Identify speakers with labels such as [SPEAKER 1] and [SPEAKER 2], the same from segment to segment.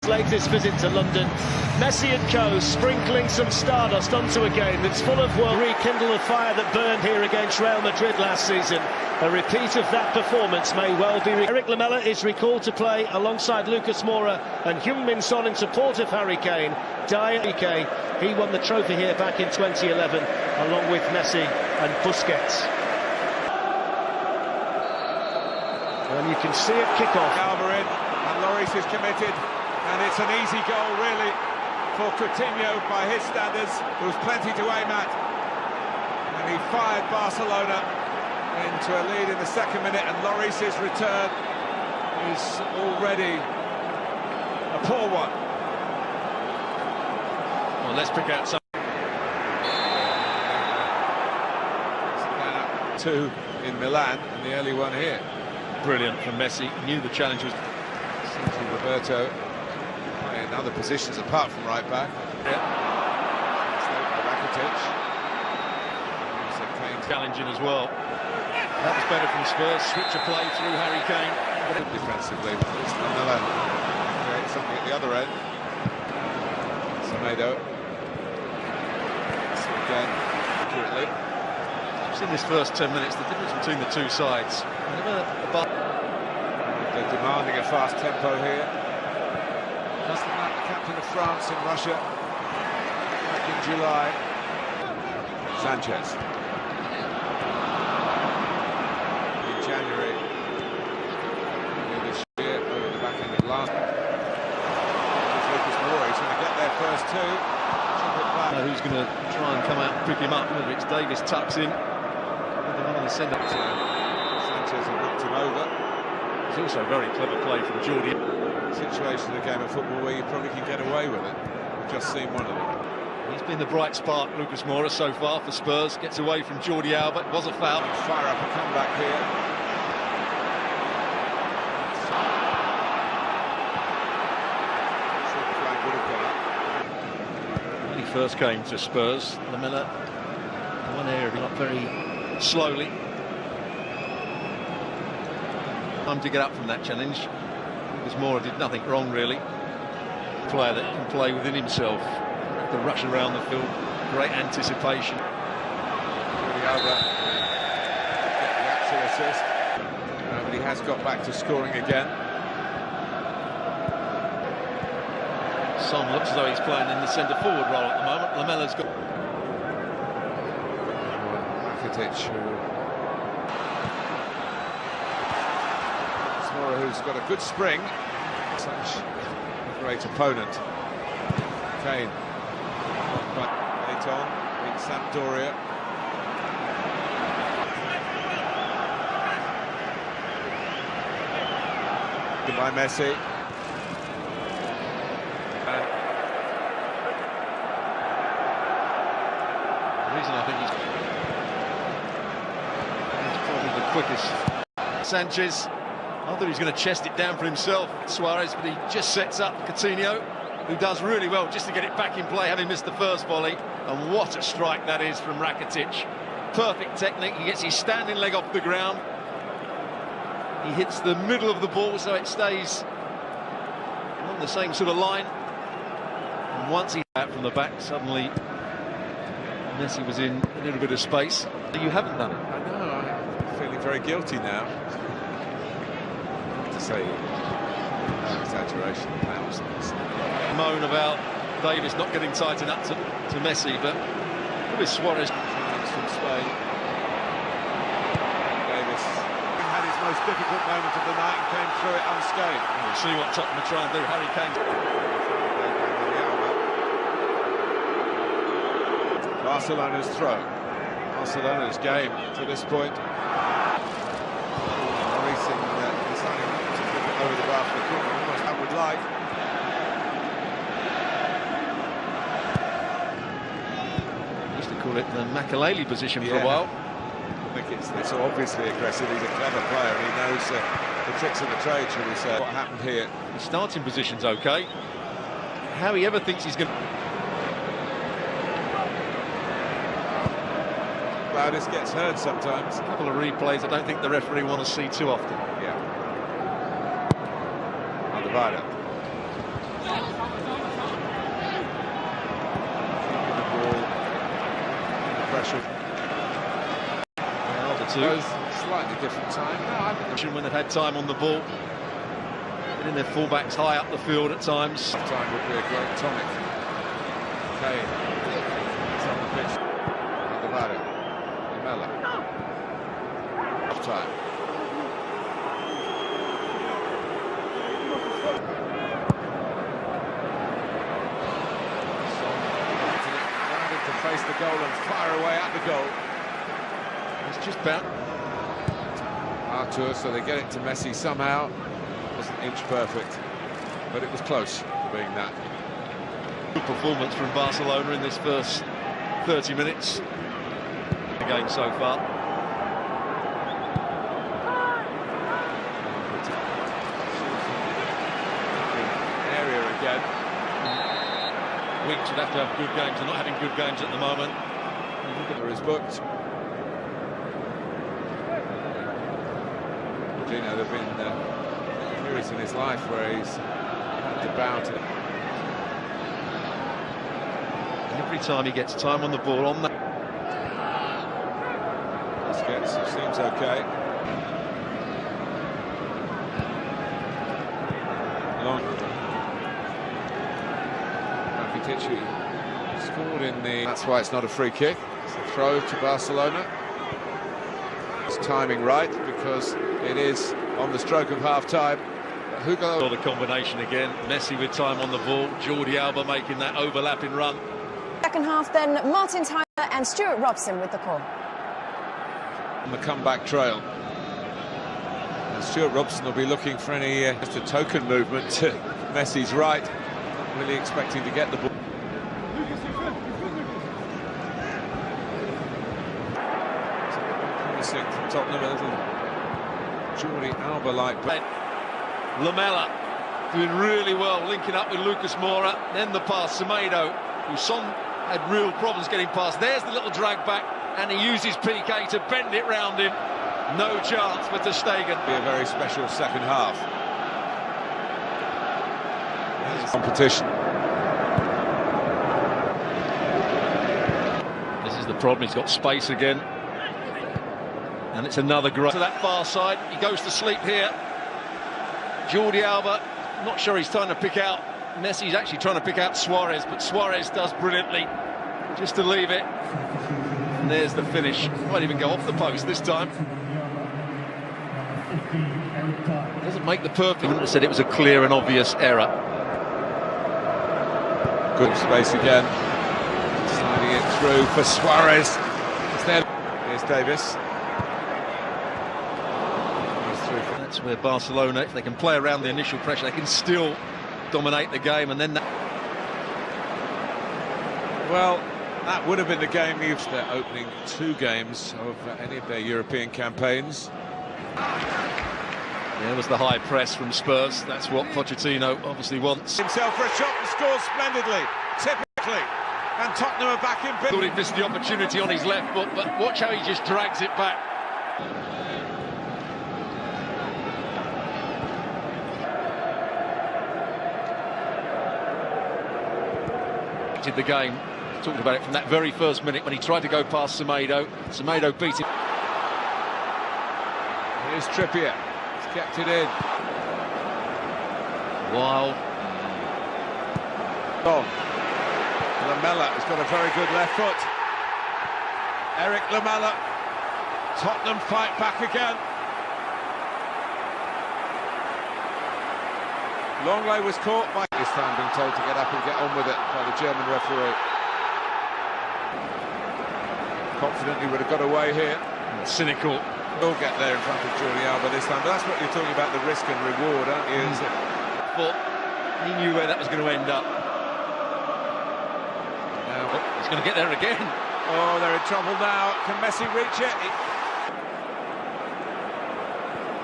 [SPEAKER 1] Latest visit to London, Messi and co sprinkling some stardust onto a game that's full of world. Rekindle the fire that burned here against Real Madrid last season. A repeat of that performance may well be. Eric Lamela is recalled to play alongside Lucas Moura and Heung-min Son in support of Harry Kane. He won the trophy here back in 2011 along with Messi and Busquets. And you can see it kick off.
[SPEAKER 2] Alvarin, and Lloris is committed. And it's an easy goal, really, for Coutinho by his standards. There was plenty to aim at. And he fired Barcelona into a lead in the second minute, and Lloris's return is already a poor one.
[SPEAKER 1] Well, let's pick out some.
[SPEAKER 2] Two in Milan, and the early one here.
[SPEAKER 1] Brilliant from Messi. Knew the challenge was.
[SPEAKER 2] Roberto in other positions apart from right back.
[SPEAKER 1] Yeah.
[SPEAKER 2] Rakitic.
[SPEAKER 1] Challenging as well. That was better from Spurs. Switch of play through Harry Kane.
[SPEAKER 2] Defensively, it's Miller. Create something at the other end. Semedo. Again, accurately.
[SPEAKER 1] Just in this first 10 minutes, the difference between the two sides.
[SPEAKER 2] They're demanding a fast tempo here. Nothing like the captain of France in Russia back in July. Sanchez. In January this year, over the back end of last. Lucas Moura, he's going to get there first too.
[SPEAKER 1] Who's going to try and come out and pick him up? Whether it's Davis tucks in, the one on the send-up.
[SPEAKER 2] Sanchez had knocked him over.
[SPEAKER 1] It's also a very clever play from Jordi.
[SPEAKER 2] Situation in a game of football where you probably can get away with it. We've just seen one of them.
[SPEAKER 1] He's been the bright spark, Lucas Moura, so far for Spurs. Gets away from Jordi Alba. It was a foul.
[SPEAKER 2] Fire up a comeback here. Short flag would have gone up.
[SPEAKER 1] When he first came to Spurs, Lamela, one area, not very slowly. Time to get up from that challenge. Lucas Moura did nothing wrong, really. A player that can play within himself. The rush around the field, great anticipation.
[SPEAKER 2] Jordi Alba get the actual assist, but he has got back to scoring again.
[SPEAKER 1] Son looks as though he's playing in the centre-forward role at the moment. Lamela's got.
[SPEAKER 2] Rakitic, Moura, who's got a good spring. Such a great opponent. Kane. Benetton in Sampdoria. By Messi.
[SPEAKER 1] The reason I think he's probably the quickest. Sanchez. I thought he was going to chest it down for himself, Suarez, but he just sets up Coutinho, who does really well just to get it back in play, having missed the first volley. And what a strike that is from Rakitic. Perfect technique. He gets his standing leg off the ground. He hits the middle of the ball so it stays on the same sort of line. And once he's out from the back, suddenly Messi was in a little bit of space. You haven't done it.
[SPEAKER 2] I know, I'm feeling very guilty now. To say exaggeration, perhaps.
[SPEAKER 1] Moan about Davis not getting tight enough to Messi, but with Suarez
[SPEAKER 2] from Spain. Davis had his most difficult moment of the night and came through it unscathed.
[SPEAKER 1] We'll see what Tottenham are trying to do. Harry Kane.
[SPEAKER 2] Barcelona's throw. Barcelona's game to this point. Racing deciding not to put it over the bar for the corner, almost I would like.
[SPEAKER 1] Call it the Makelele position for a while.
[SPEAKER 2] I think it's so obviously aggressive. He's a clever player and he knows the tricks of the trade, shall we say. What happened here?
[SPEAKER 1] The starting position's okay. How he ever thinks he's going to...
[SPEAKER 2] Loudest gets heard sometimes.
[SPEAKER 1] A couple of replays I don't think the referee want to see too often.
[SPEAKER 2] Yeah. Alderweireld. special.
[SPEAKER 1] Both
[SPEAKER 2] slightly different time. No, I think
[SPEAKER 1] when they've had time on the ball, getting their fullbacks high up the field at times.
[SPEAKER 2] time would be a great tonic. Okay, it's on the pitch. Lamela. Off time. To face the goal and fire away at the goal.
[SPEAKER 1] It's just about
[SPEAKER 2] Artur, so they get it to Messi somehow. Wasn't inch perfect, but it was close to being that.
[SPEAKER 1] Good performance from Barcelona in this first 30 minutes. The game so far.
[SPEAKER 2] Area again.
[SPEAKER 1] Winks would have to have good games. They're not having good games at the moment.
[SPEAKER 2] There is booked. You know, there have been periods in his life where he's had to bow to.
[SPEAKER 1] Every time he gets time on the ball on that.
[SPEAKER 2] Busquets seems okay. Long. Rakitic scored in the. That's why it's not a free kick. It's a throw to Barcelona. It's timing right because it is on the stroke of half-time.
[SPEAKER 1] Saw the combination again. Messi with time on the ball. Jordi Alba making that overlapping run.
[SPEAKER 3] Second half then, Martin Tyler and Stuart Robson with the call.
[SPEAKER 2] On the comeback trail. And Stuart Robson will be looking for any just a token movement to Messi's right. Not really expecting to get the ball. Promising from Tottenham, a little Jordi Alba-like.
[SPEAKER 1] Lamela doing really well, linking up with Lucas Moura. Then the pass, Semedo, who Son had real problems getting past. There's the little drag back, and he uses PK to bend it round him. No chance for Ter Stegen.
[SPEAKER 2] Be a very special second half. Competition.
[SPEAKER 1] This is the problem. He's got space again, and it's another great to that far side. He goes to sleep here. Jordi Alba, not sure he's trying to pick out Messi's actually trying to pick out Suarez, but Suarez does brilliantly just to leave it. And there's the finish. Might even go off the post this time. Doesn't make the perfect. I said it was a clear and obvious error.
[SPEAKER 2] Good space again. Sliding it through for Suarez. Here's Davis.
[SPEAKER 1] That's where Barcelona, if they can play around the initial pressure, they can still dominate the game, and then that.
[SPEAKER 2] Well, that would have been the game used their opening 2 games of any of their European campaigns.
[SPEAKER 1] There was the high press from Spurs. That's what Pochettino obviously wants.
[SPEAKER 2] Himself for a shot and scores splendidly, typically. And Tottenham are back in.
[SPEAKER 1] Thought he missed the opportunity on his left foot, but watch how he just drags it back. The game, talked about it from that very first minute when he tried to go past Semedo. Semedo beat him.
[SPEAKER 2] Here's Trippier. He's kept it in.
[SPEAKER 1] Wild.
[SPEAKER 2] Lamela has got a very good left foot. Eric Lamela. Tottenham fight back again. Longley was caught by this time being told to get up and get on with it by the German referee. Confidently would have got away here.
[SPEAKER 1] Cynical.
[SPEAKER 2] Will get there in front of Jordi Alba this time, but that's what you're talking about, the risk and reward, aren't you?
[SPEAKER 1] But he knew where that was going to end up.
[SPEAKER 2] Now,
[SPEAKER 1] he's going to get there again.
[SPEAKER 2] Oh, they're in trouble now. Can Messi reach it?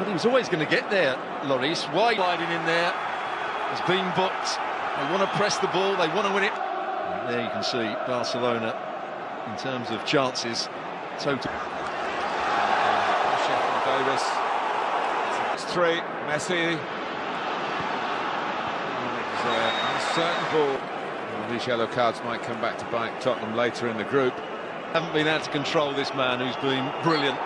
[SPEAKER 1] But he was always going to get there, Lloris. Wide sliding in there. Has been booked. They want to press the ball, they want to win it. And there you can see Barcelona, in terms of chances, total.
[SPEAKER 2] Davis. It's 3. Messi. It's an uncertain ball. Well, these yellow cards might come back to bite Tottenham later in the group.
[SPEAKER 1] Haven't been able to control this man who's been brilliant.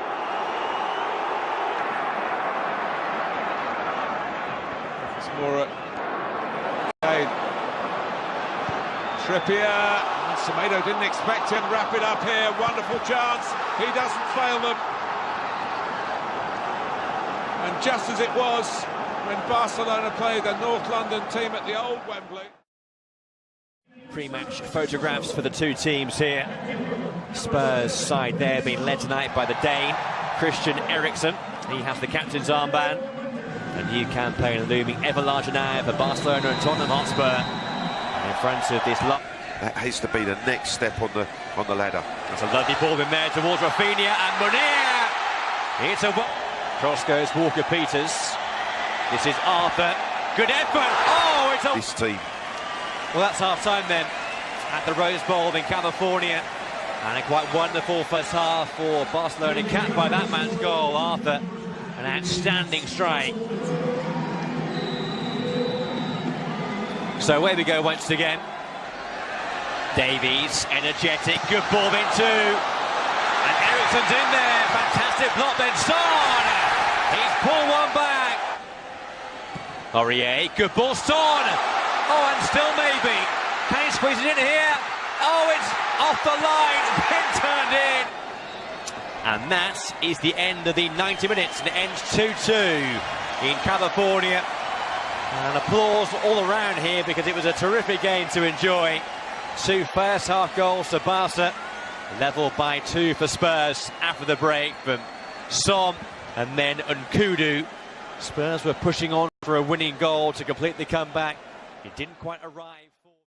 [SPEAKER 2] It's more Trippier. Semedo didn't expect him. Wrap it up here. Wonderful chance. He doesn't fail them. And just as it was when Barcelona played the North London team at the old Wembley.
[SPEAKER 4] Pre-match photographs for the two teams here. Spurs side there being led tonight by the Dane, Christian Eriksen. He has the captain's armband. A new campaign looming ever larger now for Barcelona and Tottenham Hotspur. And in front of this lot.
[SPEAKER 5] That has to be the next step on the ladder.
[SPEAKER 4] There's a lovely ball in there towards Rafinha and Munir. It's a cross goes Walker-Peters. This is Arthur. Good effort. Oh, it's a
[SPEAKER 5] this team.
[SPEAKER 4] Well, that's half-time then at the Rose Bowl in California. And a quite wonderful first half for Barcelona, capped by that man's goal, Arthur. An outstanding strike. So away we go once again. Davies, energetic, good ball in two. And Eriksen's in there, fantastic block then, Son! He's pulled one back. Aurier, good ball, Son! Oh, and still maybe. Can he squeeze it in here? Oh, it's off the line, then turned in. And that is the end of the 90 minutes, and it ends 2-2 in California. And applause all around here because it was a terrific game to enjoy. Two first half goals to Barca, level by 2 for Spurs after the break from Son and then Nkudu. Spurs were pushing on for a winning goal to complete the comeback. It didn't quite arrive.